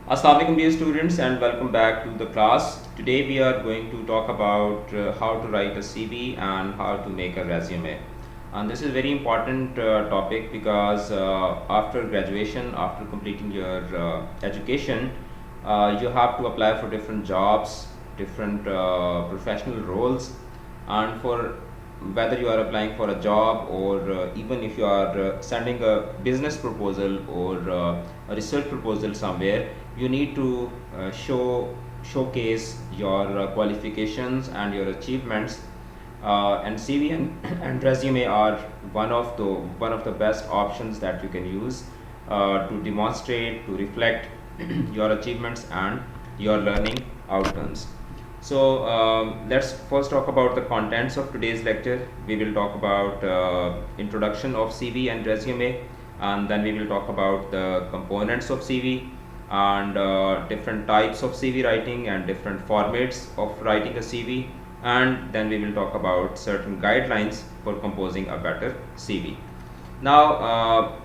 Assalamu alaikum dear students, and welcome back to the class. Today we are going to talk about how to write a CV and how to make a resume. And this is a very important topic because after graduation, after completing your education, you have to apply for different jobs, different professional roles, and for whether you are applying for a job or even if you are sending a business proposal or a research proposal somewhere, you need to showcase your qualifications and your achievements. And CV and resume are one of the best options that you can use to demonstrate, to reflect your achievements and your learning outcomes. So let's first talk about the contents of today's lecture. We will talk about introduction of CV and resume, and then we will talk about the components of CV and different types of CV writing and different formats of writing a CV, and then we will talk about certain guidelines for composing a better CV. Now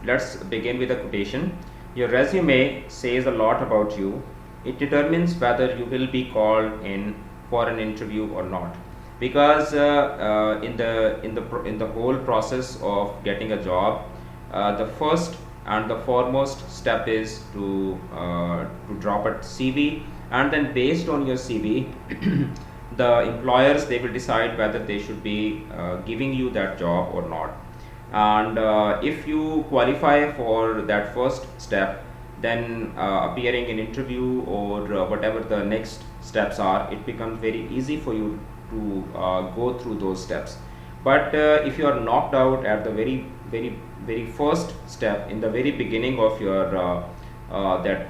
let's begin with a quotation. Your resume says a lot about you. It determines whether you will be called in for an interview or not, because in the whole process of getting a job, the first and the foremost step is to drop a CV, and then based on your CV the employers, they will decide whether they should be giving you that job or not. And if you qualify for that first step, then appearing in interview or whatever the next steps are, it becomes very easy for you to go through those steps. But if you are knocked out at the very first step, in the very beginning of your that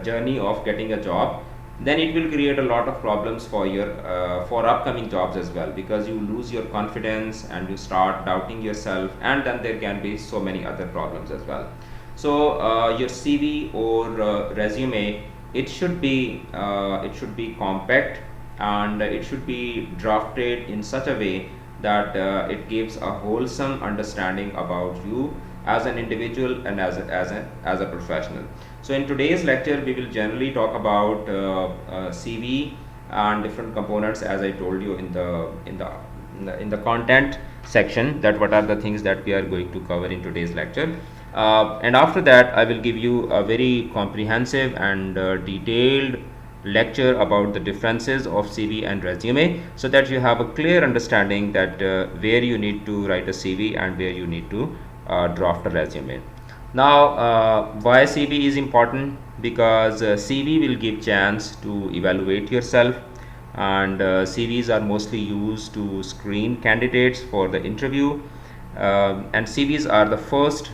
journey of getting a job, then it will create a lot of problems for your for upcoming jobs as well, because you lose your confidence and you start doubting yourself, and then there can be so many other problems as well. So your CV or resume, it should be compact, and it should be drafted in such a way that it gives a wholesome understanding about you as an individual and as a professional. So in today's lecture, we will generally talk about CV and different components, as I told you in the content section, that what are the things that we are going to cover in today's lecture. And after that, I will give you a very comprehensive and detailed lecture about the differences of CV and resume, so that you have a clear understanding that where you need to write a CV and where you need to draft a resume. Now, why CV is important? Because CV will give chance to evaluate yourself, and CVs are mostly used to screen candidates for the interview, and CVs are the first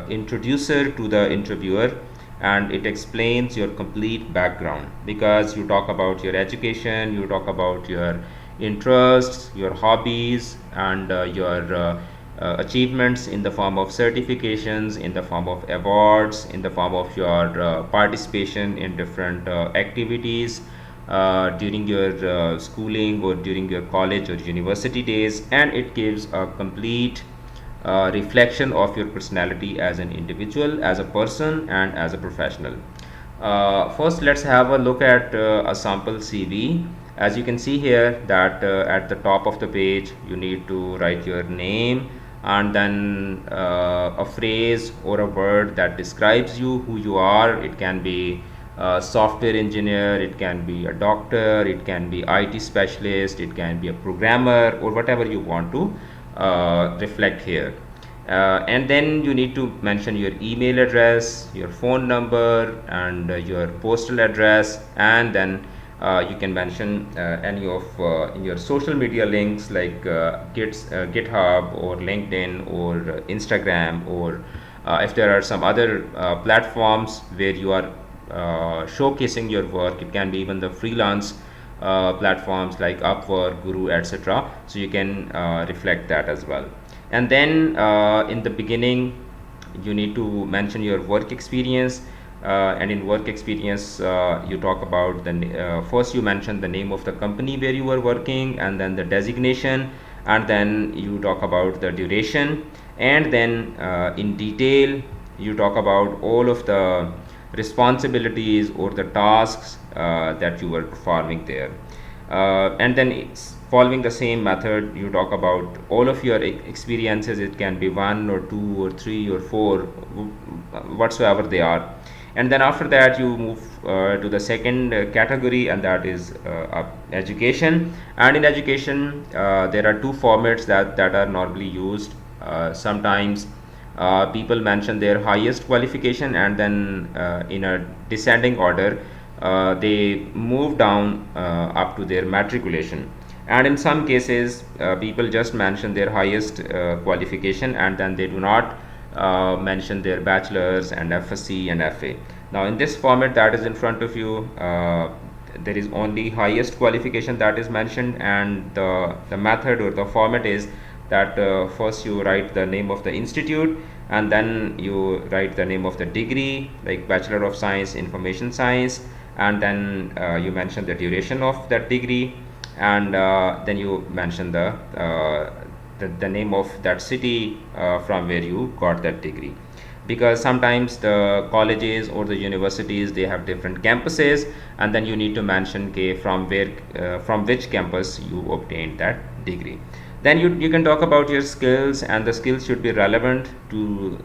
introducer to the interviewer, and it explains your complete background, because you talk about your education, you talk about your interests, your hobbies, and your achievements in the form of certifications, in the form of awards, in the form of your participation in different activities during your schooling or during your college or university days, and it gives a complete reflection of your personality as an individual, as a person, and as a professional. First, let's have a look at a sample CV. As you can see here, that at the top of the page, you need to write your name, and then a phrase or a word that describes you, who you are. It can be a software engineer, it can be a doctor, it can be IT specialist, it can be a programmer, or whatever you want to reflect here. And then you need to mention your email address, your phone number, and your postal address, and then you can mention any of your social media links like GitHub or LinkedIn or Instagram, or if there are some other platforms where you are showcasing your work. It can be even the freelance platforms like Upwork, Guru, etc. So you can reflect that as well. And then in the beginning, you need to mention your work experience, and in work experience you talk about first you mention the name of the company where you were working, and then the designation, and then you talk about the duration, and then in detail you talk about all of the responsibilities or the tasks that you were performing there. And then following the same method, you talk about all of your experiences. It can be 1 or 2 or 3 or 4, whatsoever they are. And then after that you move to the second category, and that is education. And in education there are two formats that are normally used. Sometimes people mention their highest qualification, and then in a descending order they move down up to their matriculation. And in some cases people just mention their highest qualification, and then they do not mention their bachelor's and FSc and FA. Now in this format that is in front of you, there is only highest qualification that is mentioned, and the method or the format is that first you write the name of the institute, and then you write the name of the degree, like Bachelor of Science Information Science, and then you mention the duration of that degree, and then you mention the name of that city from where you got that degree. Because sometimes the colleges or the universities, they have different campuses, and then you need to mention from which campus you obtained that degree. Then you can talk about your skills, and the skills should be relevant to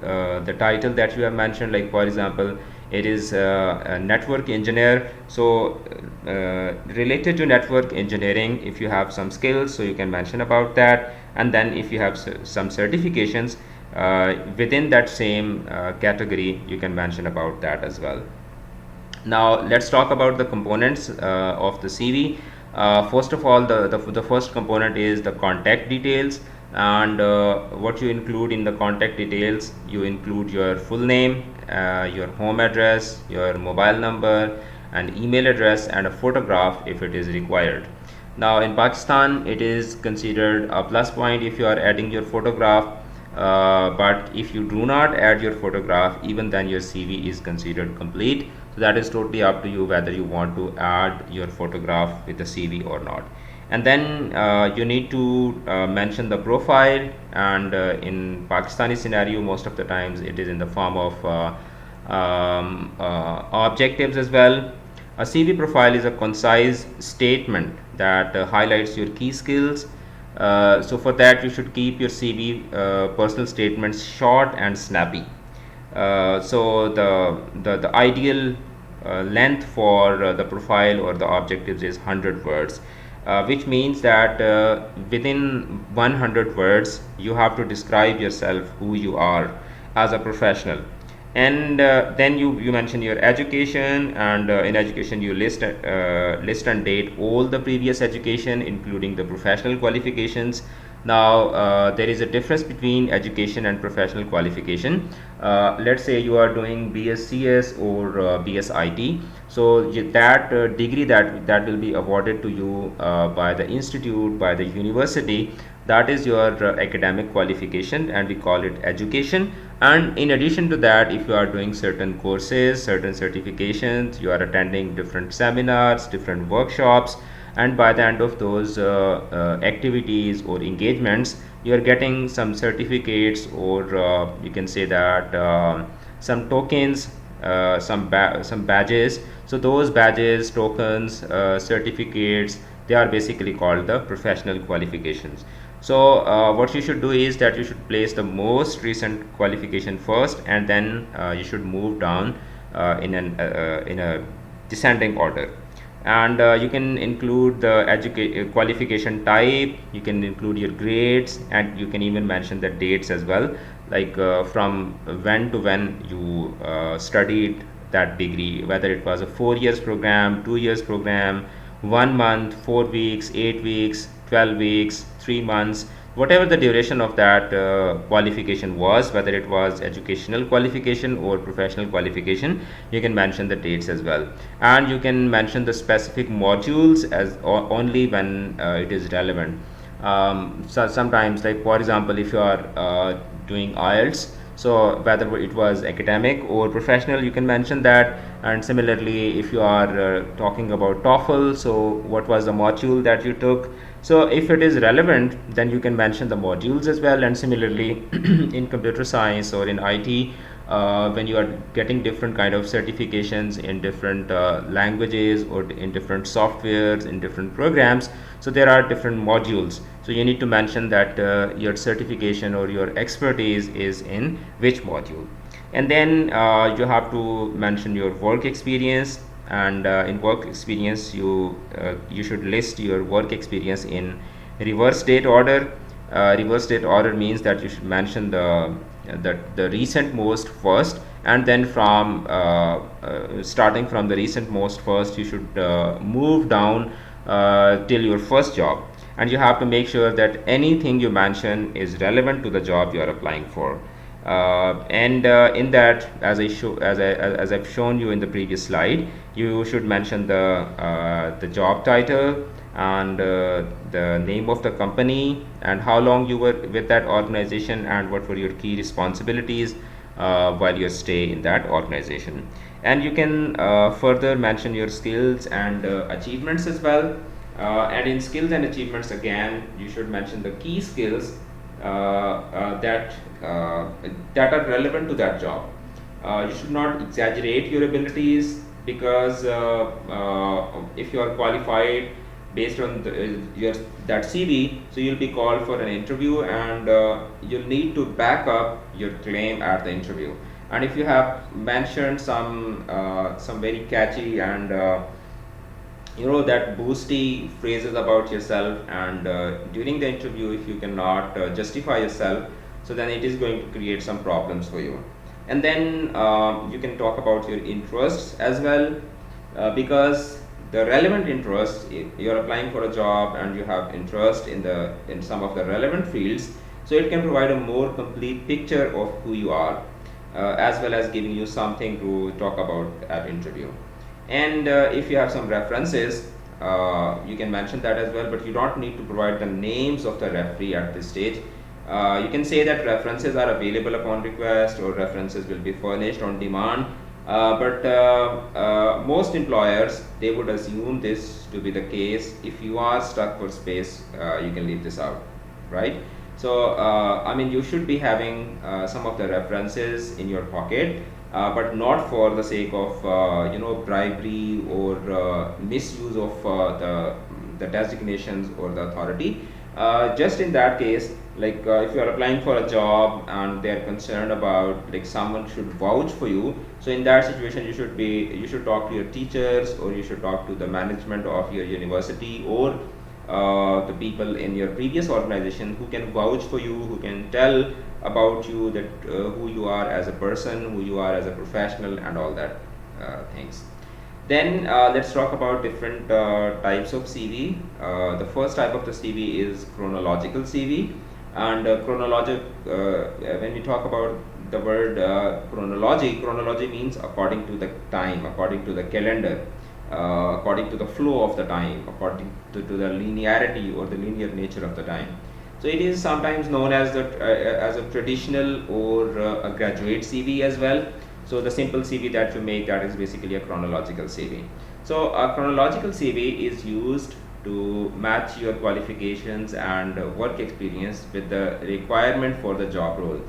the title that you have mentioned. Like for example, it is a network engineer, so related to network engineering, if you have some skills, so you can mention about that. And then if you have some certifications within that same category, you can mention about that as well. Now let's talk about the components of the CV. First of all, the first component is the contact details. And what you include in the contact details, you include your full name, your home address, your mobile number, and email address, and a photograph if it is required. Now in Pakistan, it is considered a plus point if you are adding your photograph, but if you do not add your photograph, even then your CV is considered complete. So that is totally up to you whether you want to add your photograph with the CV or not. And then you need to mention the profile, and in Pakistani scenario, most of the times it is in the form of objectives as well. A CV profile is a concise statement that highlights your key skills. So for that, you should keep your CV personal statements short and snappy. So the ideal length for the profile or the objectives is 100 words. Which means that within 100 words you have to describe yourself, who you are as a professional. And then you mention your education, and in education you list and date all the previous education, including the professional qualifications. Now there is a difference between education and professional qualification. Let's say you are doing BScs or BSIT, so that degree that will be awarded to you by the institute, by the university, that is your academic qualification, and we call it education. And in addition to that, if you are doing certain courses, certain certifications, you are attending different seminars, different workshops, and by the end of those activities or engagements, you are getting some certificates, or you can say that some tokens, some badges. So those badges, tokens, certificates, they are basically called the professional qualifications. So what you should do is that you should place the most recent qualification first, and then you should move down in a descending order. And you can include the qualification type, you can include your grades, and you can even mention the dates as well, like from when to when you studied that degree, whether it was a 4 years program, 2 years program, 1 month, 4 weeks, 8 weeks, 12 weeks, 3 months, whatever the duration of that qualification was, whether it was educational qualification or professional qualification, you can mention the dates as well. And you can mention the specific modules as only when it is relevant. So sometimes, like for example, if you are doing IELTS, so whether it was academic or professional, you can mention that. And similarly, if you are talking about TOEFL, so what was the module that you took? So if it is relevant, then you can mention the modules as well. And similarly in computer science or in IT, when you are getting different kind of certifications in different languages or in different softwares, in different programs. So there are different modules. So you need to mention that your certification or your expertise is in which module. And then you have to mention your work experience, and in work experience you should list your work experience in reverse date order. Reverse date order means that you should mention the recent most first, and then from starting from the recent most first, you should move down till your first job, and you have to make sure that anything you mention is relevant to the job you are applying for. And in that, as I've shown you in the previous slide, you should mention the job title and the name of the company and how long you were with that organization and what were your key responsibilities while you stay in that organization. And you can further mention your skills and achievements as well. And in skills and achievements, again, you should mention the key skills that are relevant to that job. You should not exaggerate your abilities, because if you are qualified based on that CV, so you'll be called for an interview, and you'll need to back up your claim at the interview. And if you have mentioned some very catchy and that boosty phrases about yourself, and during the interview if you cannot justify yourself, so then it is going to create some problems for you. And then you can talk about your interests as well, because the relevant interests, if you are applying for a job and you have interest in some of the relevant fields, so it can provide a more complete picture of who you are, as well as giving you something to talk about at interview. And if you have some references, you can mention that as well, but you don't need to provide the names of the referee at this stage. You can say that references are available upon request, or references will be furnished on demand. But most employers, they would assume this to be the case. If you are stuck for space, you can leave this out, right? So I mean, you should be having some of the references in your pocket, but not for the sake of bribery or misuse of the designations or the authority. Just in that case, like if you are applying for a job and they are concerned about, like, someone should vouch for you, so in that situation you should talk to your teachers, or you should talk to the management of your university, or the people in your previous organization who can vouch for you, who can tell about you, that who you are as a person, who you are as a professional, and all that things. Then let's talk about different types of CV. The first type of the CV is chronological CV. And when we talk about the word chronology means according to the time, according to the calendar, according to the flow of the time, according to the linearity or the linear nature of the time. So it is sometimes known as a traditional or a graduate CV as well. So the simple CV that you make, that is basically a chronological CV. So a chronological CV is used to match your qualifications and work experience with the requirement for the job role.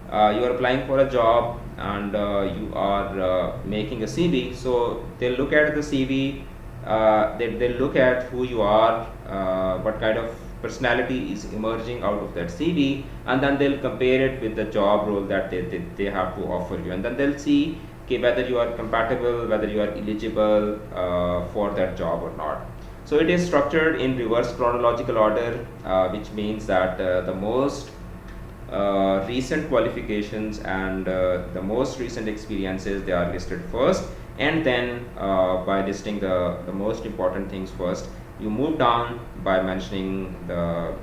You are applying for a job and you are making a CV, so they'll look at the CV, they'll look at who you are, what kind of personality is emerging out of that CV, and then they'll compare it with the job role that they have to offer you, and then they'll see whether you are compatible, whether you are eligible for that job or not. So it is structured in reverse chronological order, which means that the most recent qualifications and the most recent experiences, they are listed first, and then by listing the most important things first, you move down by mentioning the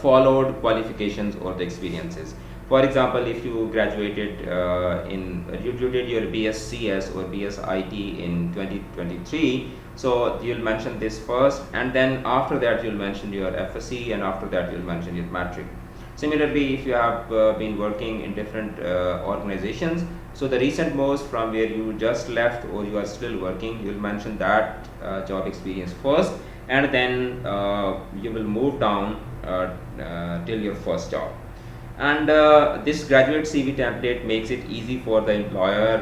followed qualifications or the experiences. For example, if you graduated you did your BScs or BSIT in 2023, so you'll mention this first, and then after that you'll mention your FSC, and after that you'll mention your matric. Similarly, if you have been working in different organizations, so the recent most from where you just left or you are still working, you'll mention that job experience first, and then you will move down till your first job. And this graduate CV template makes it easy for the employer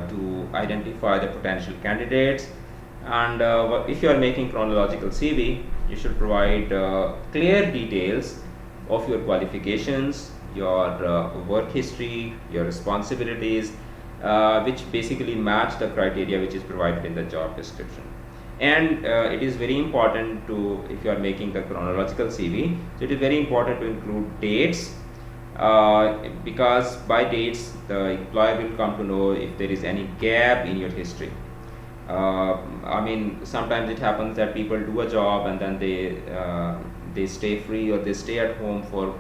to identify the potential candidates. And if you are making chronological CV, you should provide clear details of your qualifications, your work history, your responsibilities, which basically match the criteria which is provided in the job description. And it is very important to, if you are making the chronological CV, so it is very important to include dates, because by dates the employer will come to know if there is any gap in your history. I mean, sometimes it happens that people do a job and then they stay free, or they stay at home for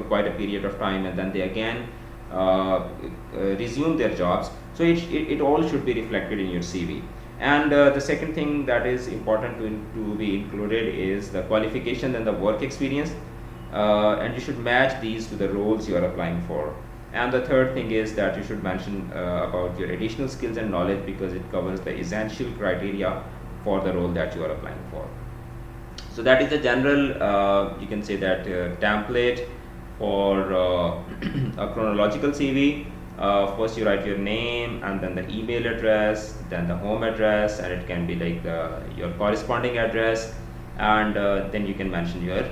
quite a period of time, and then they again resume their jobs. So it all should be reflected in your CV. And the second thing that is important to be included is the qualification and the work experience, and you should match these to the roles you are applying for. And the third thing is that you should mention about your additional skills and knowledge, because it covers the essential criteria for the role that you are applying for. So that is the general, you can say that template for a chronological CV. First you write your name, and then the email address, then the home address, and it can be like your corresponding address, and then you can mention your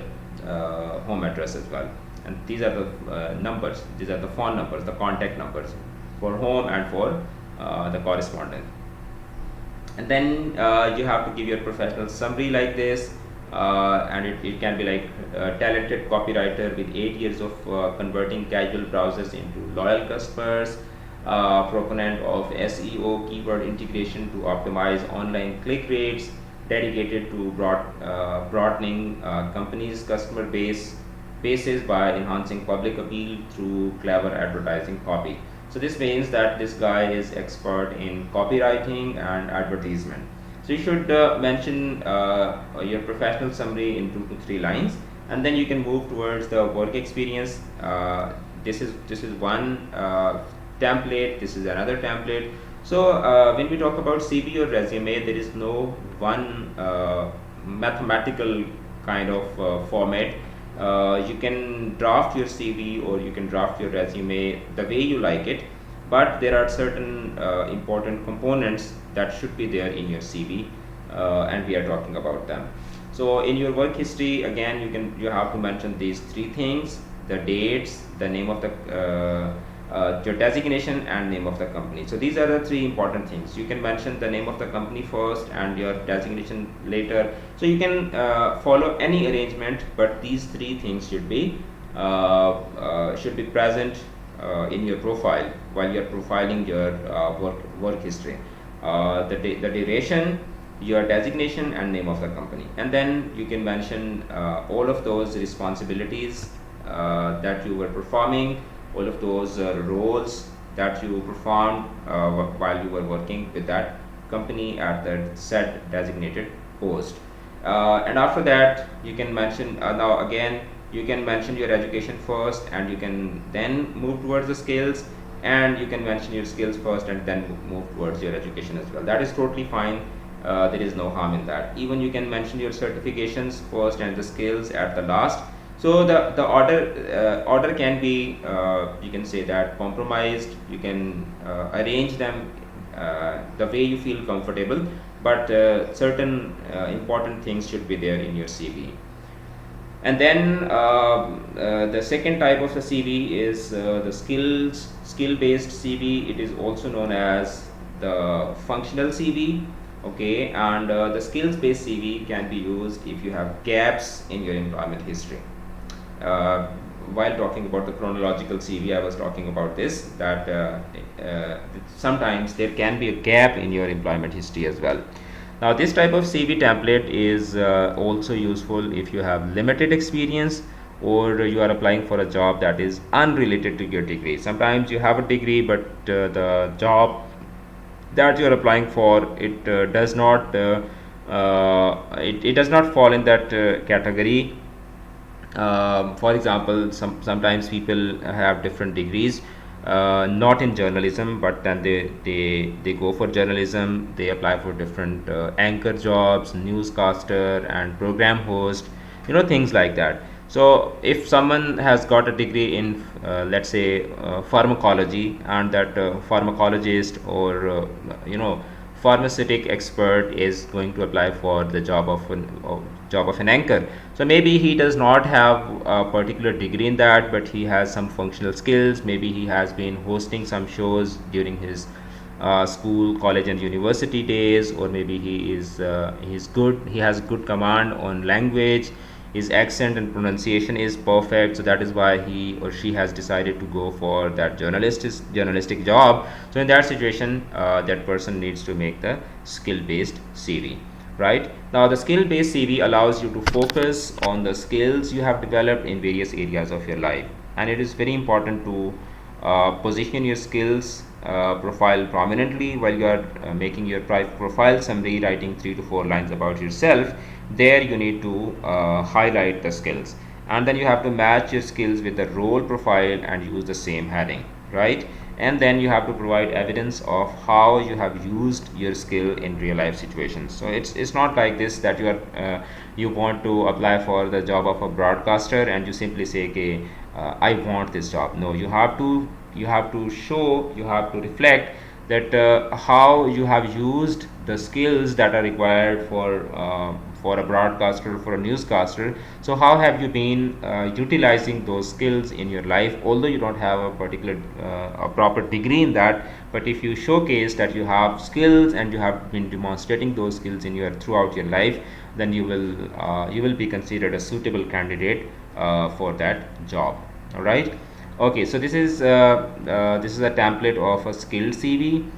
home address as well. And these are the numbers, these are the phone numbers, the contact numbers for home and for the correspondent. And then you have to give your professional summary like this, and it can be like talented copywriter with 8 years of converting casual browsers into loyal customers, proponent of SEO keyword integration to optimize online click rates, dedicated to broadening companies' customer bases by enhancing public appeal through clever advertising copy. So this means that this guy is expert in copywriting and advertisement. So you should mention your professional summary in 2 to 3 lines, and then you can move towards the work experience. This is one template. This is another template. So when we talk about CV or resume, there is no one mathematical kind of format. You can draft your CV or you can draft your resume the way you like it, but there are certain important components that should be there in your CV, and we are talking about them. So in your work history, again, you have to mention these 3 things: the dates, the name of the your designation, and name of the company. So these are the 3 important things. You can mention the name of the company first and your designation later. So you can follow any arrangement, but these 3 things should be present in your profile while you are profiling your work history. The duration, your designation, and name of the company. And then you can mention all of those responsibilities that you were performing, all of those roles that you performed while you were working with that company at the said designated post. And after that, you can mention now again, you can mention your education first, and you can then move towards the skills, and you can mention your skills first and then move towards your education as well. That is totally fine. There is no harm in that. Even you can mention your certifications first and the skills at the last. So the order can be, you can say that, compromised. You can arrange them the way you feel comfortable, but certain important things should be there in your CV. And then the second type of the CV is the skill-based CV. It is also known as the functional CV. Okay, and the skills-based CV can be used if you have gaps in your employment history. While talking about the chronological CV, I was talking about this, that sometimes there can be a gap in your employment history as well. Now this type of CV template is also useful if you have limited experience, or you are applying for a job that is unrelated to your degree. Sometimes you have a degree, but the job that you are applying for, it does not it does not fall in that category. For example, sometimes people have different degrees, not in journalism, but then they go for journalism. They apply for different anchor jobs, newscaster and program host, things like that. So if someone has got a degree in let's say pharmacology, and that pharmacologist or pharmaceutic expert is going to apply for the job of an anchor. So maybe he does not have a particular degree in that, but he has some functional skills. Maybe he has been hosting some shows during his school, college, and university days, or maybe he's good. He has good command on language. His accent and pronunciation is perfect, so that is why he or she has decided to go for that journalistic job. So in that situation, that person needs to make the skill-based CV. Right now, the skill-based CV allows you to focus on the skills you have developed in various areas of your life, and it is very important to position your skills profile prominently while you are making your profile summary, writing 3 to 4 lines about yourself. There you need to highlight the skills, and then you have to match your skills with the role profile and use the same heading, right? And then you have to provide evidence of how you have used your skill in real life situations. So it's not like this that you want to apply for the job of a broadcaster and you simply say, okay, I want this job. No, you have to show, you have to reflect that how you have used the skills that are required for a broadcaster, for a newscaster. So how have you been utilizing those skills in your life, although you don't have a particular a proper degree in that, but if you showcase that you have skills and you have been demonstrating those skills in your throughout your life, then you will be considered a suitable candidate for that job. All right. Okay, so this is a template of a skilled CV.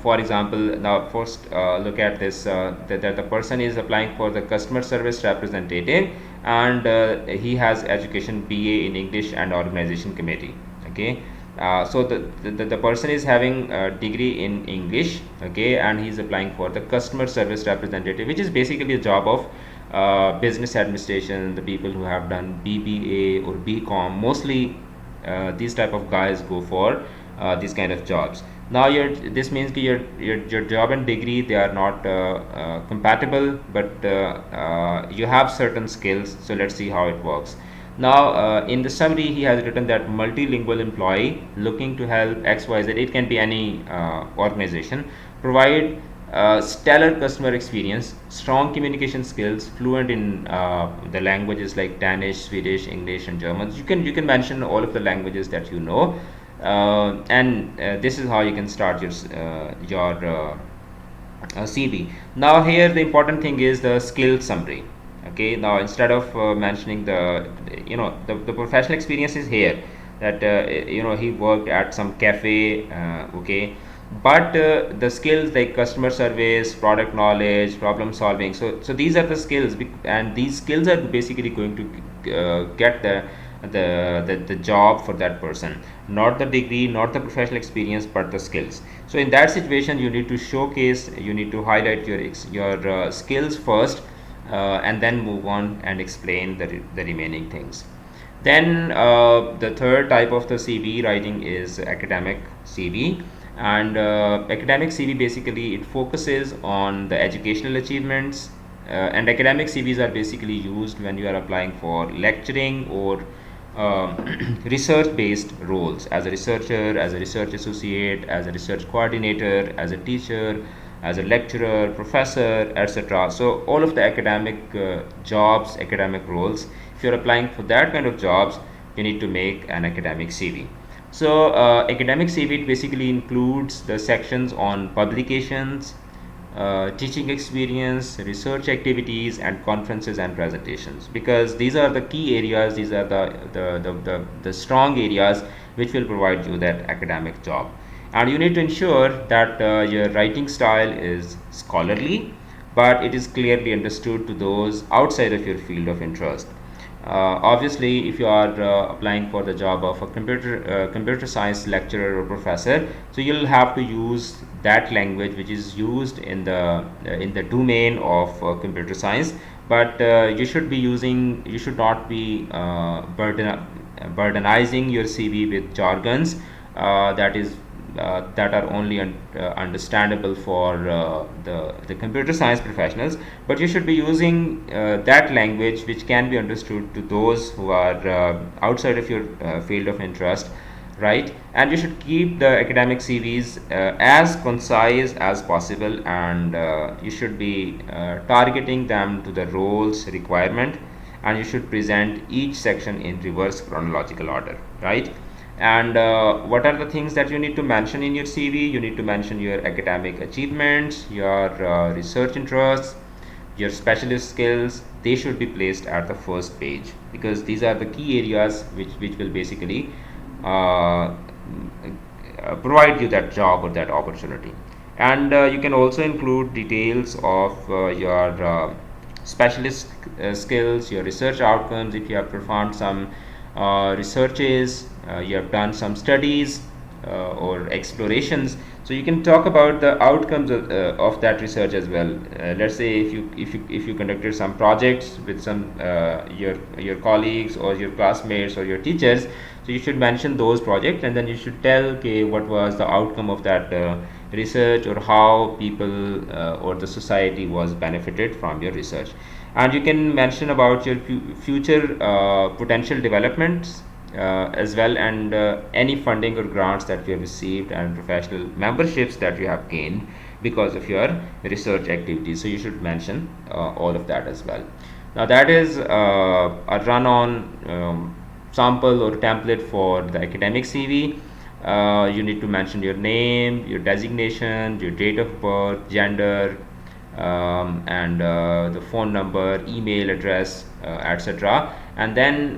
For example, now first look at this, that the person is applying for the customer service representative, and he has education BA in English and organization committee. Okay, so the person is having a degree in English, okay, and he is applying for the customer service representative, which is basically a job of business administration. The people who have done BBA or BCom, mostly these type of guys go for these kind of jobs. Now this means that your job and degree, they are not compatible, but you have certain skills. So let's see how it works. Now in the summary, he has written that multilingual employee looking to help XYZ, it can be any organization, provide stellar customer experience, strong communication skills, fluent in the languages like Danish, Swedish, English, and German. You can mention all of the languages that you know, and this is how you can start your CV. Now here the important thing is the skill summary. Okay, now instead of mentioning the professional experience is here, that he worked at some cafe, okay, but the skills like customer service, product knowledge, problem solving, so these are the skills, and these skills are basically going to get the job for that person, not the degree, not the professional experience, but the skills. So in that situation, you need to showcase, you need to highlight your skills first, and then move on and explain the remaining things. Then the third type of the CV writing is academic CV. And academic CV, basically it focuses on the educational achievements, and academic CVs are basically used when you are applying for lecturing or research based roles, as a researcher, as a research associate, as a research coordinator, as a teacher, as a lecturer, professor, etc. So all of the academic jobs, academic roles, if you're applying for that kind of jobs, you need to make an academic CV. So academic CV, it basically includes the sections on publications, teaching experience, research activities, and conferences and presentations, because these are the key areas, these are the strong areas which will provide you that academic job. And you need to ensure that your writing style is scholarly, but it is clearly understood to those outside of your field of interest. Obviously, if you are applying for the job of a computer science lecturer or professor, so you'll have to use that language which is used in the domain of computer science, but you should not be burdenizing your CV with jargons that is that are only understandable for the computer science professionals, but you should be using that language which can be understood to those who are outside of your field of interest, right? And you should keep the academic CVs as concise as possible, and you should be targeting them to the roles requirement, and you should present each section in reverse chronological order, right? And what are the things that you need to mention in your CV? You need to mention your academic achievements, your research interests, your specialist skills. They should be placed at the first page, because these are the key areas which will basically provide you that job or that opportunity. And you can also include details of your specialist skills, your research outcomes. If you have performed some researches, you have done some studies or explorations, so you can talk about the outcomes of that research as well. Let's say if you conducted some projects with some your colleagues or your classmates or your teachers, so you should mention those projects, and then you should tell, okay, what was the outcome of that research, or how people or the society was benefited from your research. And you can mention about your future potential developments as well, and any funding or grants that you have received, and professional memberships that you have gained because of your research activities. So you should mention all of that as well. Now that is a run on sample or template for the academic CV. You need to mention your name, your designation, your date of birth, gender, and the phone number, email address, etc. And then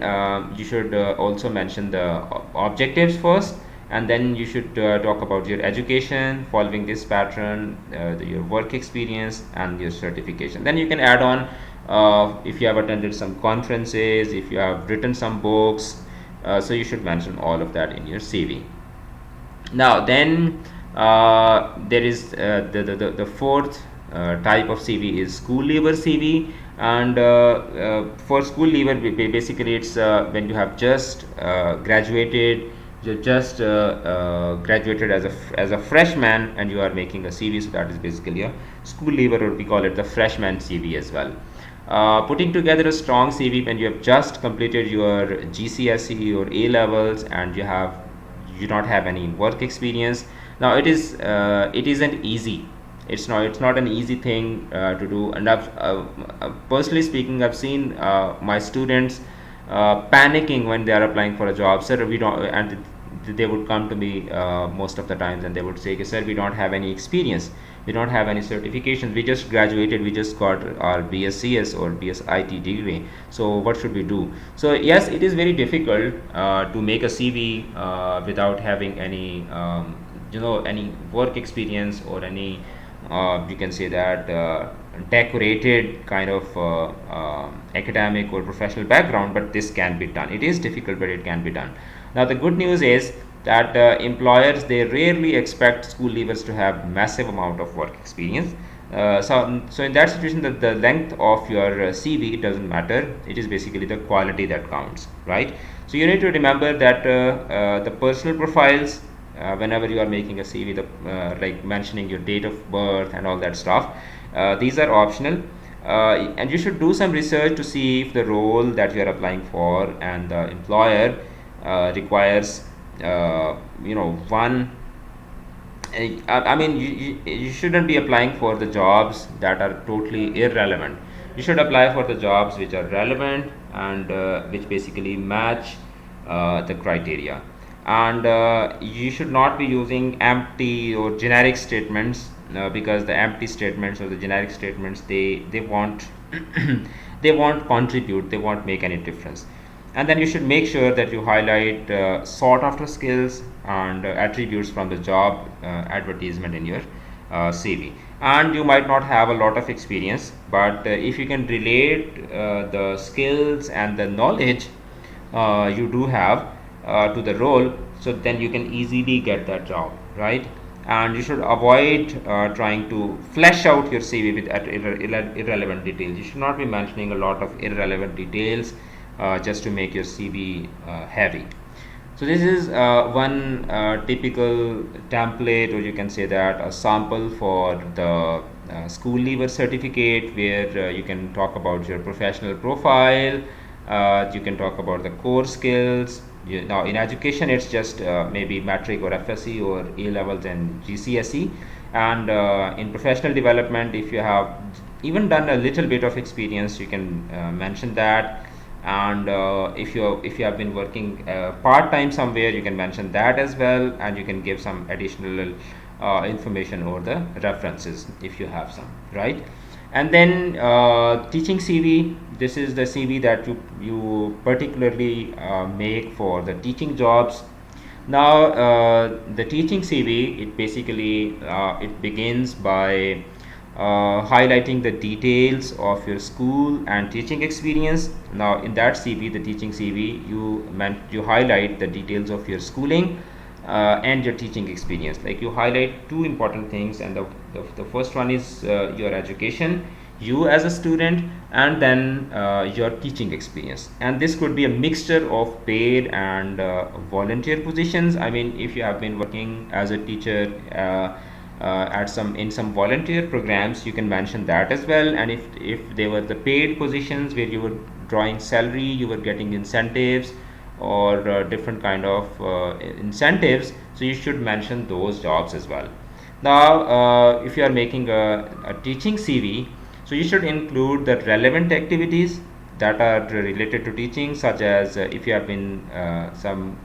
you should also mention the objectives first, and then you should talk about your education following this pattern, your work experience, and your certification. Then you can add on if you have attended some conferences, if you have written some books, so you should mention all of that in your CV. Now then there is the fourth type of CV is school leaver CV. And for school leaver, basically it's when you have just graduated, you just graduated as a freshman, and you are making a CV. So that is basically a school leaver, or we call it the freshman CV as well. Putting together a strong CV when you have just completed your GCSE or A levels, and you don't have any work experience. Now it isn't easy. It's not an easy thing to do. And I've personally speaking, I've seen my students panicking when they are applying for a job. Sir, we don't, and they would come to me most of the times, and they would say, sir, we don't have any experience, we don't have any certifications, we just graduated, we just got our BScs or BSIT degree, so what should we do? So yes, it is very difficult to make a CV without having any any work experience, or any you can say that decorated kind of academic or professional background. But this can be done. It is difficult, but it can be done. Now the good news is that employers, they rarely expect school leavers to have massive amount of work experience. So in that situation, the length of your CV, it doesn't matter. It is basically the quality that counts, right? So you need to remember that the personal profiles, whenever you are making a CV, like mentioning your date of birth and all that stuff, these are optional. And you should do some research to see if the role that you are applying for and the employer requires one. I mean, you shouldn't be applying for the jobs that are totally irrelevant. You should apply for the jobs which are relevant, and which basically match the criteria. And you should not be using empty or generic statements, because the empty statements or the generic statements, they won't they won't contribute, they won't make any difference. And then you should make sure that you highlight sought after skills and attributes from the job advertisement in your CV. And you might not have a lot of experience, but if you can relate the skills and the knowledge you do have to the role, so then you can easily get that job, right? And you should avoid trying to flesh out your CV with irrelevant details. You should not be mentioning a lot of irrelevant details just to make your CV heavy. So this is one typical template, or you can say that a sample for the school leaver certificate, where you can talk about your professional profile, you can talk about the core skills. Now in education it's just maybe metric or FSE or A levels and GCSE, and in professional development, if you have even done a little bit of experience, you can mention that. And if you have been working part-time somewhere, you can mention that as well, and you can give some additional information over the references if you have some, right? And then teaching CV, this is the CV that you particularly make for the teaching jobs. Now the teaching CV, it basically it begins by highlighting the details of your school and teaching experience. Now in that CV, the teaching CV, you highlight the details of your schooling and your teaching experience. Like you highlight two important things, and the first one is your education, you as a student, and then your teaching experience. And this could be a mixture of paid and volunteer positions. I mean, if you have been working as a teacher at some volunteer programs, you can mention that as well. And if they were the paid positions where you were drawing salary, you were getting incentives or different kind of incentives, so you should mention those jobs as well. Now if you are making a teaching CV, so you should include the relevant activities that are related to teaching, such as if you have been some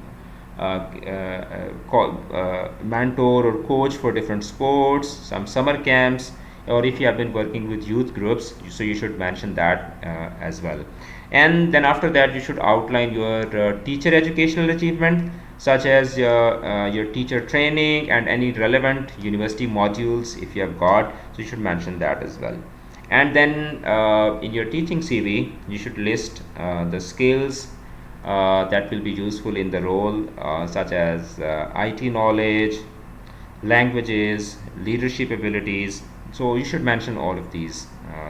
mentor or coach for different sports, some summer camps, or if you have been working with youth groups, so you should mention that as well. And then after that, you should outline your teacher educational achievement, such as your teacher training and any relevant university modules if you have got, so you should mention that as well. And then in your teaching CV, you should list the skills that will be useful in the role, such as IT knowledge, languages, leadership abilities. So you should mention all of these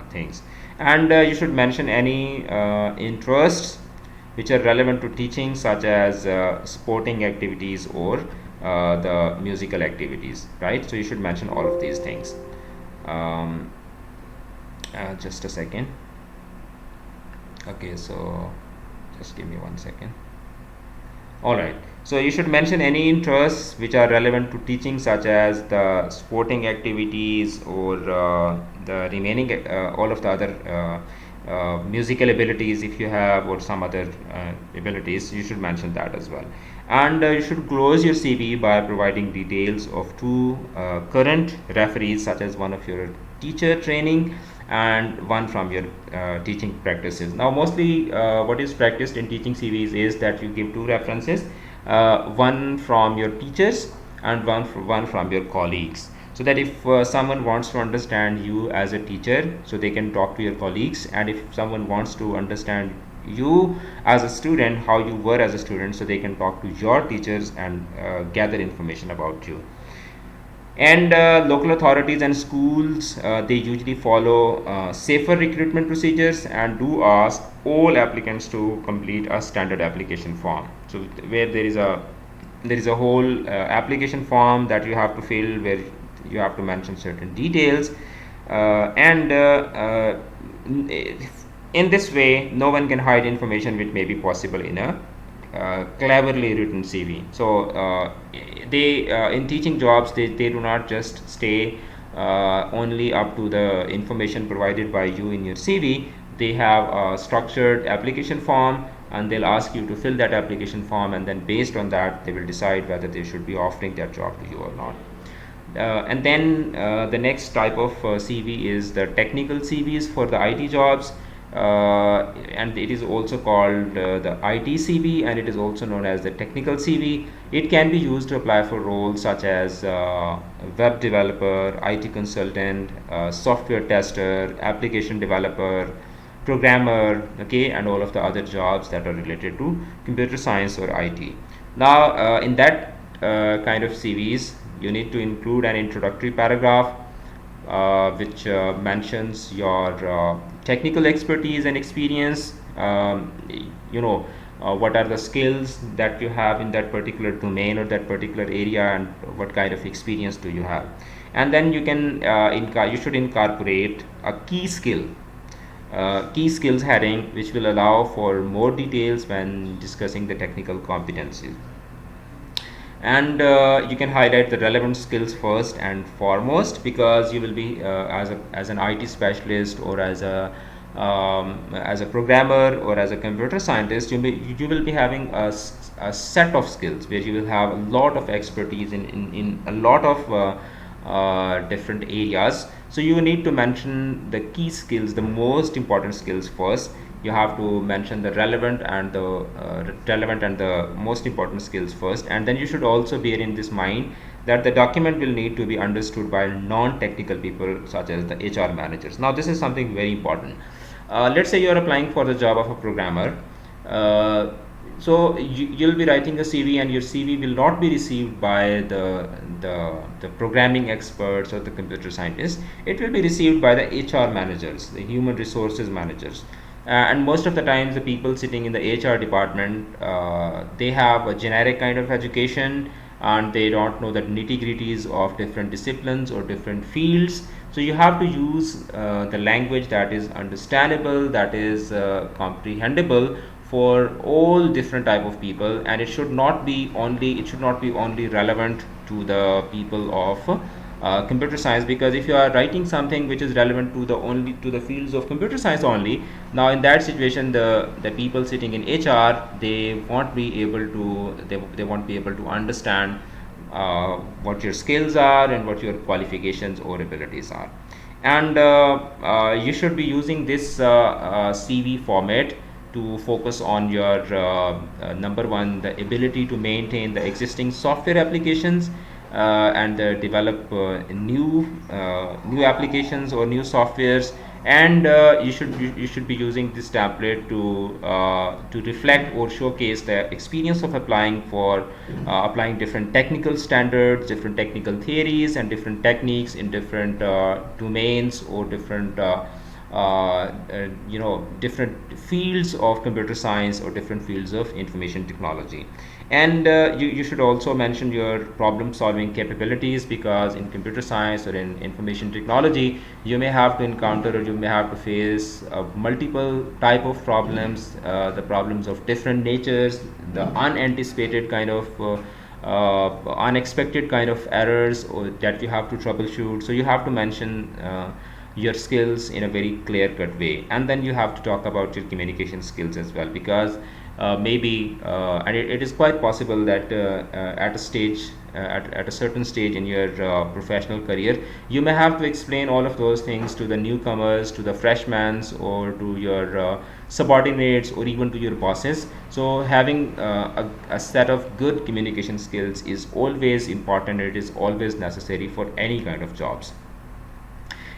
things. And you should mention any interests which are relevant to teaching, such as sporting activities or the musical activities, right? So you should mention all of these things. Just a second. Okay, so just give me 1 second. All right, so you should mention any interests which are relevant to teaching, such as the sporting activities or the remaining all of the other musical abilities if you have, or some other abilities. You should mention that as well. And you should close your CV by providing details of two current referees, such as one of your teacher training and one from your teaching practices. Now mostly what is practiced in teaching CVs is that you give two references, one from your teachers and one from your colleagues, so that if someone wants to understand you as a teacher, so they can talk to your colleagues, and if someone wants to understand you as a student, how you were as a student, so they can talk to your teachers and gather information about you. And local authorities and schools, they usually follow safer recruitment procedures and do ask all applicants to complete a standard application form. So where there is a whole application form that you have to fill, where you have to mention certain details, and in this way no one can hide information which may be possible in a cleverly written CV. So they in teaching jobs, they do not just stay only up to the information provided by you in your CV. They have a structured application form, and they'll ask you to fill that application form, and then based on that they will decide whether they should be offering that job to you or not. And then the next type of CV is the technical CVs for the IT jobs. And it is also called the IT CV, and it is also known as the technical CV. It can be used to apply for roles such as web developer, IT consultant, software tester, application developer, programmer, okay, and all of the other jobs that are related to computer science or IT. Now in that kind of CVs, you need to include an introductory paragraph which mentions your technical expertise and experience. You know, what are the skills that you have in that particular domain or that particular area, and what kind of experience do you have. And then you can you should incorporate a key skills heading, which will allow for more details when discussing the technical competencies. And you can highlight the relevant skills first and foremost, because you will be as an IT specialist, or as a programmer, or as a computer scientist, you will be having a set of skills where you will have a lot of expertise in a lot of different areas. So you need to mention the key skills, the most important skills first. You have to mention the relevant and the most important skills first, and then you should also bear in this mind that the document will need to be understood by non-technical people such as the HR managers. Now this is something very important. Let's say you are applying for the job of a programmer. So you'll be writing a CV, and your CV will not be received by the programming experts or the computer scientists. It will be received by the HR managers, the human resources managers. And most of the times the people sitting in the HR department, they have a generic kind of education, and they don't know the nitty-gritties of different disciplines or different fields. So you have to use the language that is understandable, that is comprehensible for all different type of people, and it should not be only relevant to the people of computer science. Because if you are writing something which is relevant to the fields of computer science only, now in that situation the people sitting in HR, they won't be able to understand what your skills are and what your qualifications or abilities are. And you should be using this CV format to focus on your number one, the ability to maintain the existing software applications, and develop new applications or new softwares. And you should be using this template to reflect or showcase the experience of applying different technical standards, different technical theories, and different techniques in different domains, or different different fields of computer science, or different fields of information technology. And you should also mention your problem solving capabilities, because in computer science or in information technology, you may have to encounter, or you may have to face multiple type of problems, the problems of different natures, the unanticipated kind of unexpected kind of errors, or that you have to troubleshoot. So you have to mention your skills in a very clear cut way. And then you have to talk about your communication skills as well, because maybe and it is quite possible that at a certain stage in your professional career, you may have to explain all of those things to the newcomers, to the freshmen, or to your subordinates, or even to your bosses. So having a set of good communication skills is always important. It is always necessary for any kind of jobs.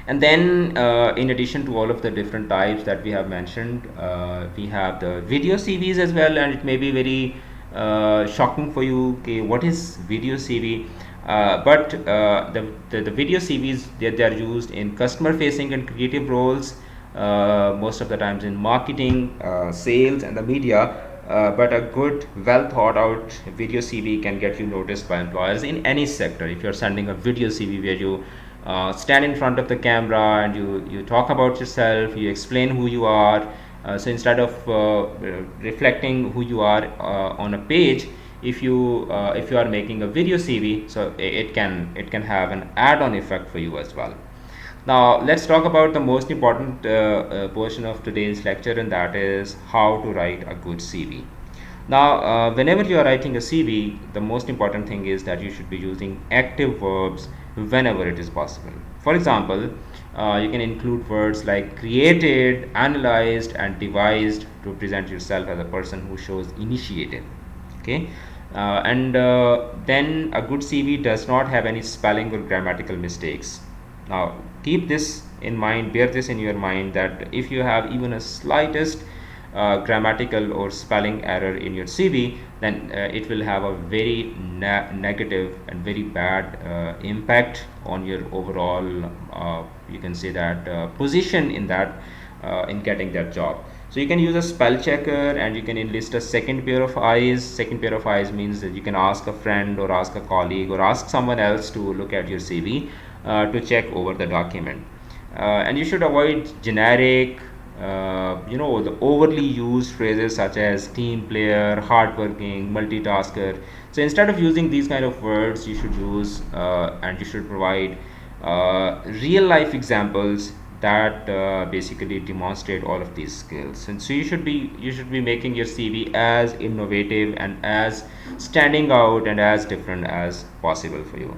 And then in addition to all of the different types that we have mentioned, we have the video CVs as well. And it may be very shocking for you, okay, what is video CV? But the video CVs, they are used in customer facing and creative roles, most of the times in marketing, sales, and the media. But a good, well thought out video CV can get you noticed by employers in any sector. If you're sending a video CV where you stand in front of the camera and you talk about yourself, you explain who you are. So instead of reflecting who you are on a page, if you are making a video CV, so it can have an add-on effect for you as well. Now let's talk about the most important portion of today's lecture, and that is how to write a good CV. Now whenever you are writing a CV, the most important thing is that you should be using active verbs whenever it is possible. For example, you can include words like created, analyzed, and devised to present yourself as a person who shows initiative. Okay, and then a good CV does not have any spelling or grammatical mistakes. Now keep this in mind, bear this in your mind, that if you have even a slightest grammatical or spelling error in your CV, then it will have a very negative and very bad impact on your overall you can say that position in getting that job. So you can use a spell checker, and you can enlist a second pair of eyes. Second pair of eyes means that you can ask a friend or ask a colleague or ask someone else to look at your CV to check over the document. And you should avoid generic, the overly used phrases such as team player, hardworking, multitasker. So instead of using these kind of words, you should use and you should provide real life examples that basically demonstrate all of these skills. And so you should be making your CV as innovative and as standing out and as different as possible for you.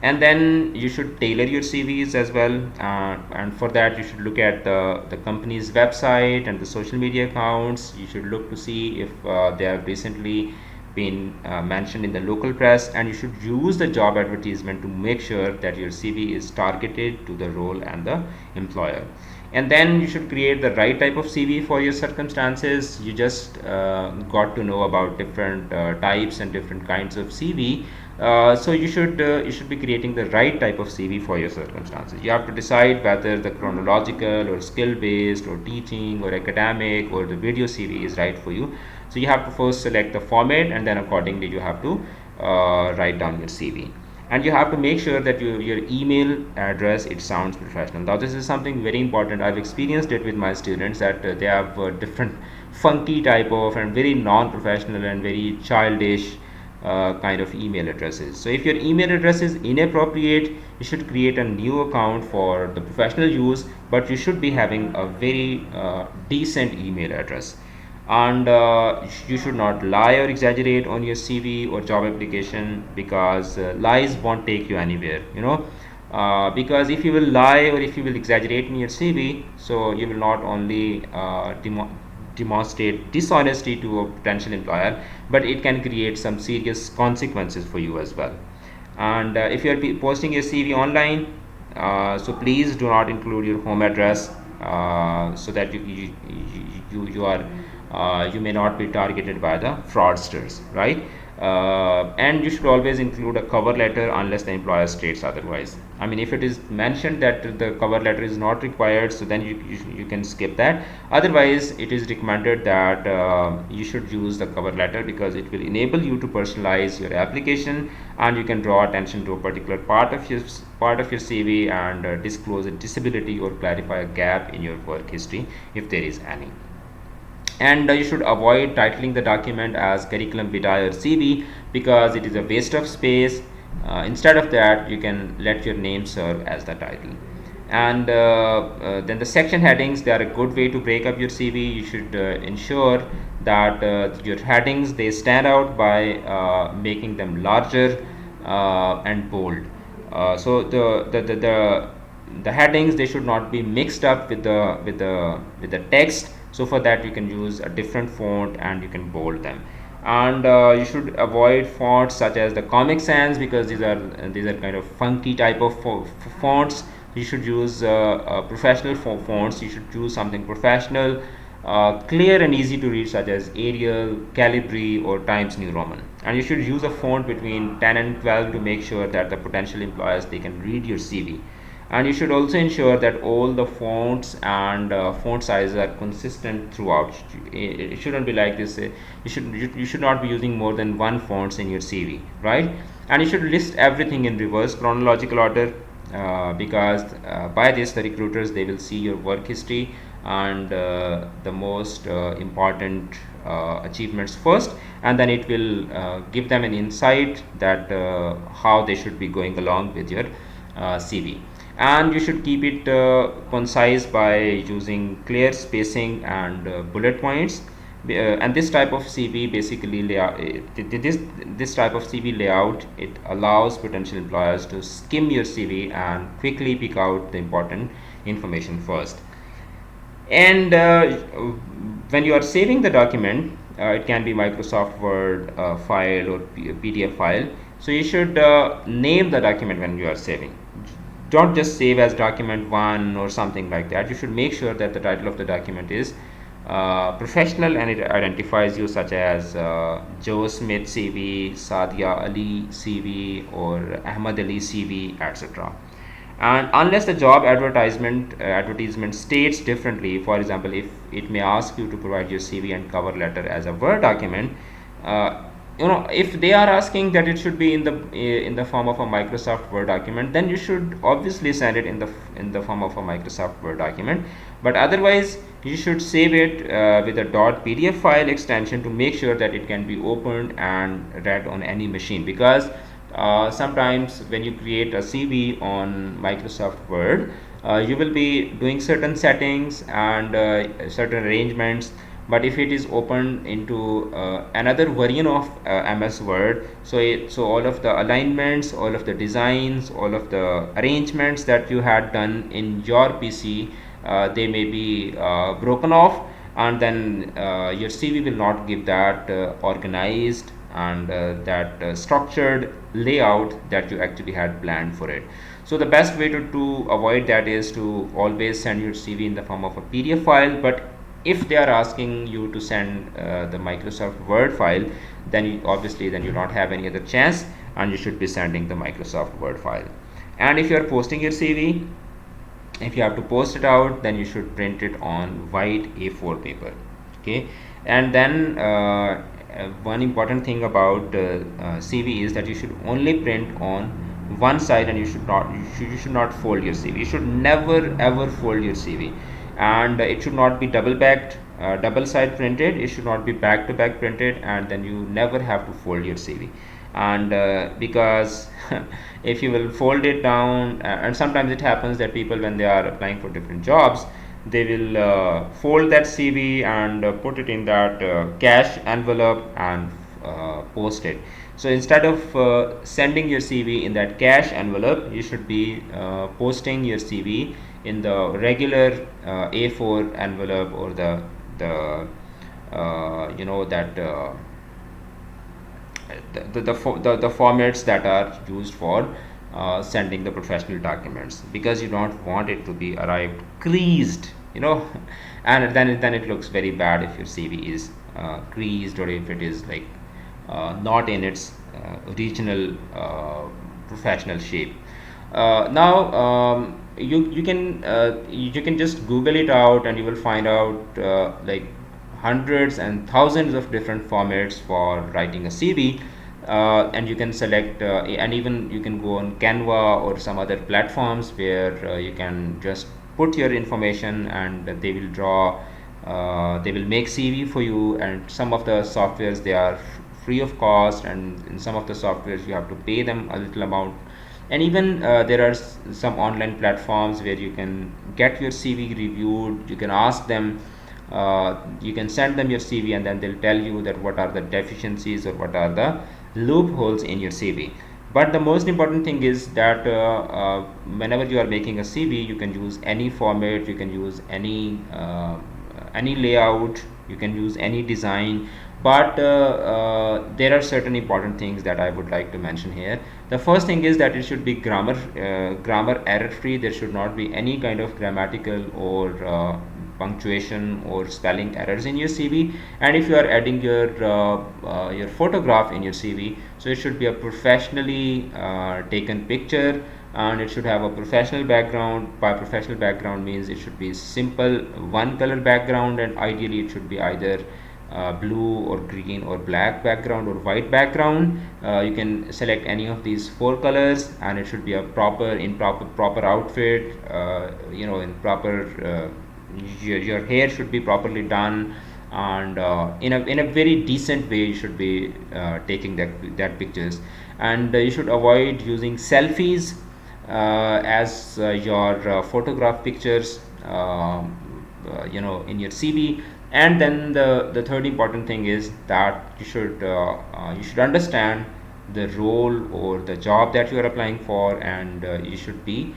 And then you should tailor your CVs as well, and for that you should look at the company's website and the social media accounts. You should look to see if they have recently been mentioned in the local press, and you should use the job advertisement to make sure that your CV is targeted to the role and the employer. And then you should create the right type of CV for your circumstances. You just got to know about different types and different kinds of CV. So you should be creating the right type of CV for your circumstances. You have to decide whether the chronological or skill based or teaching or academic or the video CV is right for you. So you have to first select the format, and then accordingly you have to write down your CV. And you have to make sure that your email address, it sounds professional. Now this is something very important. I've experienced it with my students that they have different funky type of and very non-professional and very childish kind of email addresses. So if your email address is inappropriate, you should create a new account for the professional use, but you should be having a very decent email address. And you should not lie or exaggerate on your CV or job application, because lies won't take you anywhere, because if you will lie or if you will exaggerate in your CV, so you will not only demonstrate dishonesty to a potential employer, but it can create some serious consequences for you as well. And if you are posting your CV online, so please do not include your home address, so that you may not be targeted by the fraudsters, right? And you should always include a cover letter unless the employer states otherwise. I mean, if it is mentioned that the cover letter is not required, so then you can skip that. Otherwise, it is recommended that you should use the cover letter, because it will enable you to personalize your application, and you can draw attention to a particular part of your CV, and disclose a disability or clarify a gap in your work history if there is any. And you should avoid titling the document as curriculum vitae or CV, because it is a waste of space. Instead of that, you can let your name serve as the title. And then the section headings, they are a good way to break up your CV. You should ensure that your headings, they stand out by making them larger and bold. So the headings, they should not be mixed up with the text. So for that, you can use a different font and you can bold them. And you should avoid fonts such as the Comic Sans, because these are kind of funky type of fonts. You should use professional fonts. You should choose something professional, clear and easy to read, such as Arial, Calibri, or Times New Roman. And you should use a font between 10 and 12 to make sure that the potential employers, they can read your CV. And you should also ensure that all the fonts and font sizes are consistent throughout. It shouldn't be like this. You should not be using more than one fonts in your CV, right? And you should list everything in reverse chronological order, because by this, the recruiters, they will see your work history and the most important achievements first, and then it will give them an insight that how they should be going along with your CV. And you should keep it concise by using clear spacing and bullet points. And this type of CV basically this type of CV layout, it allows potential employers to skim your CV and quickly pick out the important information first. And when you are saving the document, it can be Microsoft Word file or PDF file. So you should name the document when you are saving. Don't just save as document 1 or something like that. You should make sure that the title of the document is professional and it identifies you, such as Joe Smith CV, Sadia Ali CV, or Ahmad Ali CV, etc. And unless the job advertisement states differently, for example, if it may ask you to provide your CV and cover letter as a Word document, uh, if they are asking that it should be in the form of a Microsoft Word document, then you should obviously send it in the form of a Microsoft Word document. But otherwise, you should save it with a .pdf file extension to make sure that it can be opened and read on any machine, because sometimes when you create a CV on Microsoft Word, you will be doing certain settings and certain arrangements. But if it is opened into another version of MS Word, so all of the alignments, all of the designs, all of the arrangements that you had done in your PC, they may be broken off, and then your CV will not give that organized and that structured layout that you actually had planned for it. So the best way to avoid that is to always send your CV in the form of a PDF file. But if they are asking you to send the Microsoft Word file, then obviously then you don't have any other chance, and you should be sending the Microsoft Word file. And if you are posting your CV, if you have to post it out, then you should print it on white A4 paper. Okay. And then one important thing about CV is that you should only print on one side, and you should not fold your CV. You should never ever fold your CV, and it should not be double backed, double side printed. It should not be back to back printed, and then you never have to fold your CV. And because if you will fold it down, and sometimes it happens that people, when they are applying for different jobs, they will fold that CV and put it in that cash envelope and post it. So instead of sending your CV in that cash envelope, you should be posting your CV in the regular A4 envelope, or the that the formats that are used for sending the professional documents, because you don't want it to be arrived creased, and then it looks very bad if your CV is creased, or if it is like not in its original professional shape. Now you can just Google it out, and you will find out like hundreds and thousands of different formats for writing a CV. And you can select and even you can go on Canva or some other platforms where you can just put your information, and they will they will make CV for you. And some of the softwares, they are free of cost, and in some of the softwares you have to pay them a little amount. And even there are some online platforms where you can get your CV reviewed. You can ask them, you can send them your CV, and then they'll tell you that what are the deficiencies or what are the loopholes in your CV. But the most important thing is that whenever you are making a CV, you can use any format, you can use any layout, you can use any design. But there are certain important things that I would like to mention here. The first thing is that it should be grammar error free. There should not be any kind of grammatical or punctuation or spelling errors in your CV. And if you are adding your photograph in your CV, so it should be a professionally taken picture, and it should have a professional background. By professional background means it should be simple one color background, and ideally it should be either blue or green or black background or white background. You can select any of these four colors, and it should be a proper outfit, in proper your hair should be properly done, and in a very decent way you should be taking that pictures. And you should avoid using selfies as your photograph pictures in your CV. And then the third important thing is that you should understand the role or the job that you are applying for, and you should be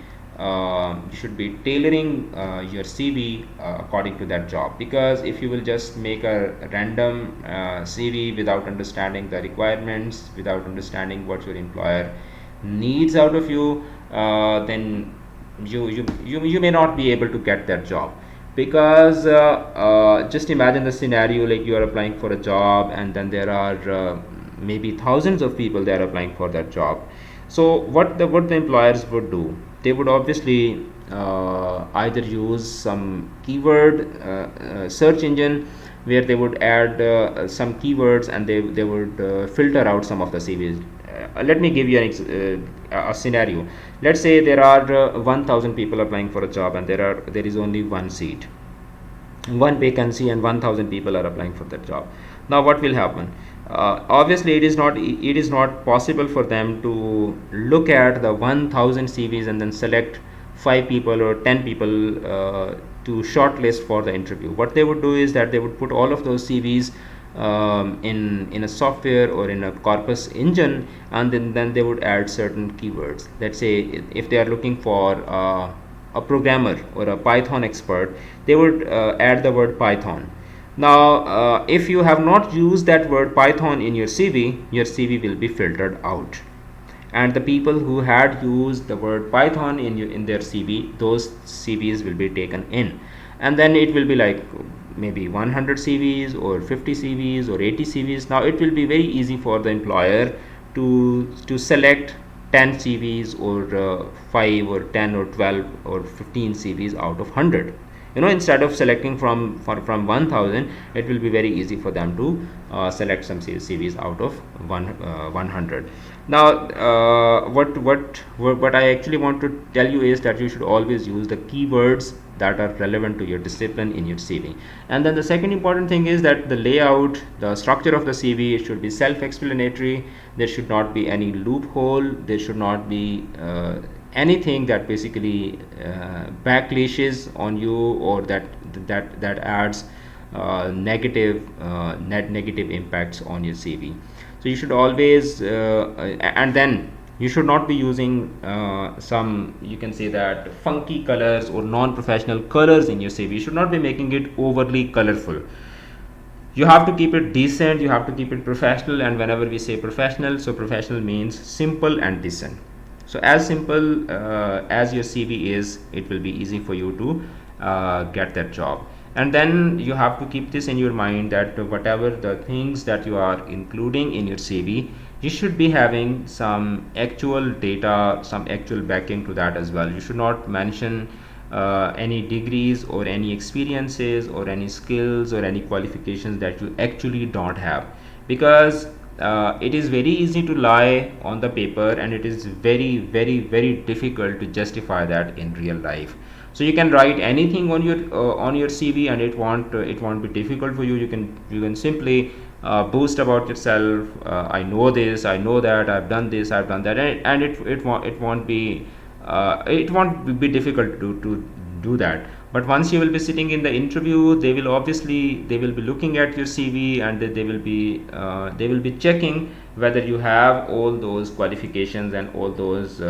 tailoring your CV according to that job. Because if you will just make a random CV without understanding the requirements, without understanding what your employer needs out of you, then you may not be able to get that job. Because just imagine the scenario, like you are applying for a job, and then there are maybe thousands of people that are applying for that job. So what the employers would do, they would obviously either use some keyword search engine where they would add some keywords, and they would filter out some of the CVs. Let me give you a scenario. Let's say there are 1000 people applying for a job, and there is only one seat, one vacancy, and 1000 people are applying for that job. Now what will happen? Obviously it is not possible for them to look at the 1000 CVs and then select 5 people or 10 people to shortlist for the interview. What they would do is that they would put all of those CVs in a software or in a corpus engine, and then they would add certain keywords. Let's say if they are looking for a programmer or a Python expert, they would add the word Python. Now if you have not used that word Python in your CV will be filtered out, and the people who had used the word Python in their CV, those CVs will be taken in, and then it will be like maybe 100 CVs or 50 CVs or 80 CVs. Now it will be very easy for the employer to select 10 CVs or 5 or 10 or 12 or 15 CVs out of 100. Instead of selecting from 1000, it will be very easy for them to select some CVs out of 100. Now what I actually want to tell you is that you should always use the keywords that are relevant to your discipline in your CV. And then the second important thing is that the layout, the structure of the CV, it should be self-explanatory. There should not be any loophole. There should not be anything that basically backlashes on you, or that adds negative impacts on your CV. So you should always and then you should not be using some, you can say that, funky colors or non-professional colors in your CV. You should not be making it overly colorful. You have to keep it decent, you have to keep it professional. And whenever we say professional, so professional means simple and decent. So as simple as your CV is, it will be easy for you to get that job. And then you have to keep this in your mind, that whatever the things that you are including in your CV, you should be having some actual data, some actual backing to that as well. You should not mention any degrees or any experiences or any skills or any qualifications that you actually don't have, because it is very easy to lie on the paper, and it is very very difficult to justify that in real life. So you can write anything on your CV, and it won't be difficult for you. You can simply boast about yourself. I know this, I know that, I've done this, I've done that, and it won't be difficult to do that. But once you will be sitting in the interview, they will be looking at your CV, and they will be checking whether you have all those qualifications and all those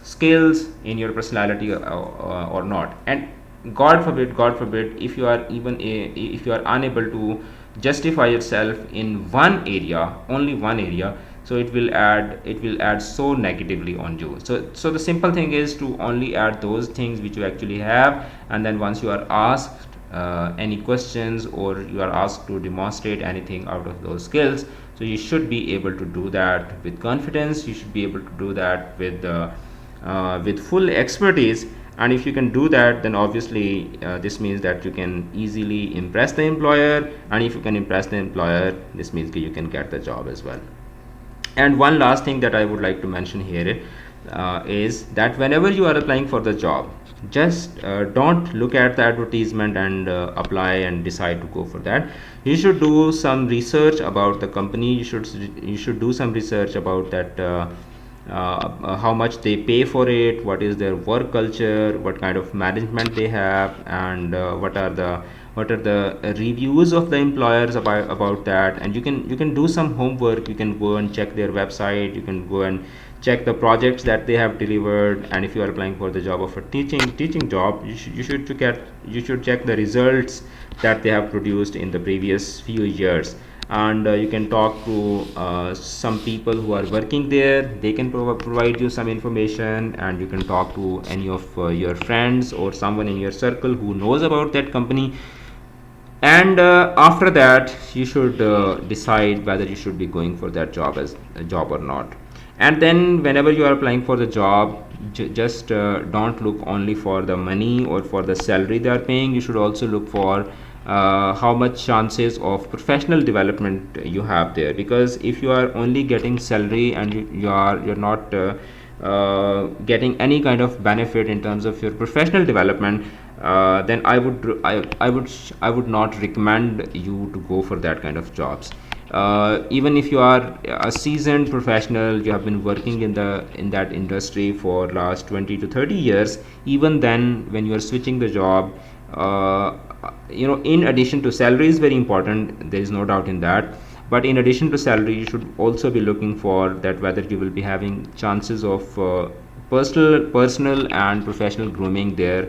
skills in your personality or not. And God forbid, if you are unable to justify yourself in one area, only one area, so it will add so negatively on you. So the simple thing is to only add those things which you actually have. And then once you are asked any questions, or you are asked to demonstrate anything out of those skills, so you should be able to do that with confidence. You should be able to do that with full expertise. And if you can do that, then obviously this means that you can easily impress the employer. And if you can impress the employer, this means that you can get the job as well. And one last thing that I would like to mention here is that whenever you are applying for the job, just don't look at the advertisement and apply and decide to go for that. You should do some research about the company. You should do some research about that, how much they pay for it, what is their work culture, what kind of management they have, and what are the reviews of the employers about that. And you can do some homework. You can go and check their website. You can go and check the projects that they have delivered. And if you are applying for the job of a teaching job, you should check the results that they have produced in the previous few years. And you can talk to some people who are working there. They can provide you some information. And you can talk to any of your friends or someone in your circle who knows about that company. And after that, you should decide whether you should be going for that job as a job or not. And then whenever you are applying for the job, just don't look only for the money or for the salary they are paying. You should also look for how much chances of professional development you have there, because if you are only getting salary and you're not getting any kind of benefit in terms of your professional development, then I would not recommend you to go for that kind of jobs. Even if you are a seasoned professional, you have been working in that industry for last 20 to 30 years, even then when you are switching the job, in addition to salary is very important, there is no doubt in that, but in addition to salary you should also be looking for that whether you will be having chances of personal and professional grooming there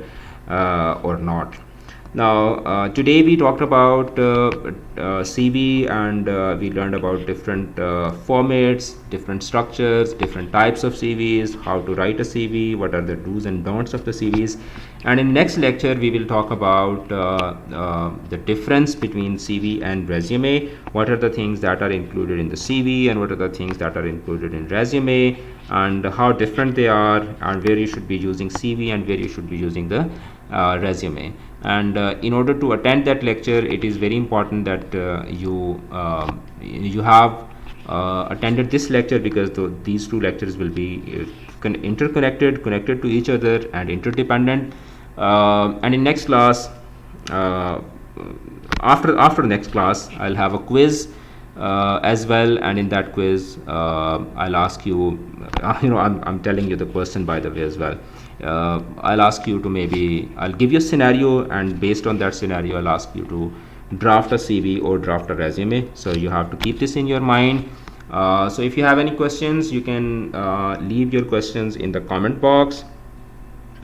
or not. Now, today we talked about CV, and we learned about different formats, different structures, different types of CVs, how to write a CV, what are the do's and don'ts of the CVs. And in next lecture, we will talk about the difference between CV and resume. What are the things that are included in the CV and what are the things that are included in resume, and how different they are, and where you should be using CV and where you should be using the resume. And in order to attend that lecture, it is very important that you have attended this lecture, because these two lectures will be connected to each other and interdependent. And in next class, after next class, I'll have a quiz as well, and in that quiz I'll ask you, I'm telling you the question by the way as well. I'll ask you to I'll give you a scenario, and based on that scenario I'll ask you to draft a CV or draft a resume. So you have to keep this in your mind. So if you have any questions, you can leave your questions in the comment box.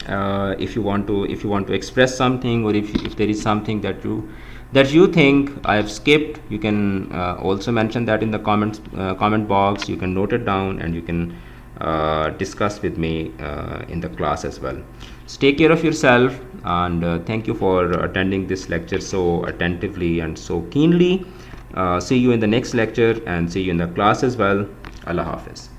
If you want to express something, or if there is something that you think I have skipped, you can also mention that in the comment box. You can note it down and you can discuss with me in the class as well. So take care of yourself, and thank you for attending this lecture so attentively and so keenly. See you in the next lecture, and see you in the class as well. Allah Hafiz.